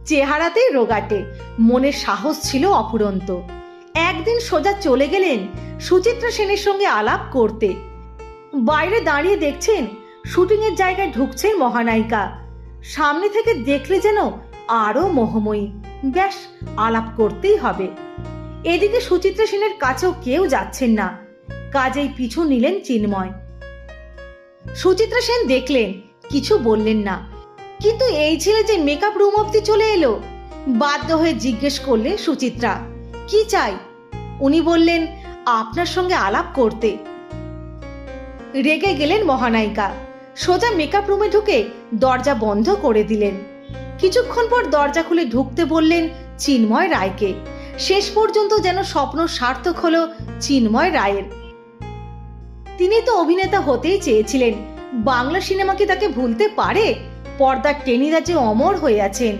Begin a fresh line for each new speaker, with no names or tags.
চেহারাতেই রোগাটে, মনের সাহস ছিল অফুরন্ত। একদিন সোজা চলে গেলেন সুচিত্রা সেনের সঙ্গে আলাপ করতে। বাইরে দাঁড়িয়ে দেখছেন শুটিংয়ের জায়গায় ঢুকছেন মহানায়িকা। সামনে থেকে দেখলে যেন আরো মোহময়ী। ব্যাস, আলাপ করতেই হবে। এদিকে সুচিত্রা সেনের কাছেও কেউ যাচ্ছেন না, কাজেই পিছু নিলেন চিন্ময়। সুচিত্রা সেন দেখলেন, কিছু বললেন না, কিন্তু এই ছেলে যে মেকআপ রুম অব্দি চলে এলো। বাধ্য হয়ে জিজ্ঞেস করলে সুচিত্রা, কি চাই? উনি বললেন, আপনার সঙ্গে আলাপ করতে। রেগে গেলেন মহানায়িকা, সোজা মেকআপ রুমে ঢুকে দরজা বন্ধ করে দিলেন। কিছুক্ষণ পর দরজা খুলে ঢুকতে বললেন চিন্ময় রায়কে। শেষ পর্যন্ত যেন স্বপ্ন সার্থক হলো চিন্ময় রায়ের। তিনি তো অভিনেতা হতেই চেয়েছিলেন, বাংলা সিনেমা কি তাকে ভুলতে পারে? পর্দার টেনিদা যে অমর হয়ে আছেন।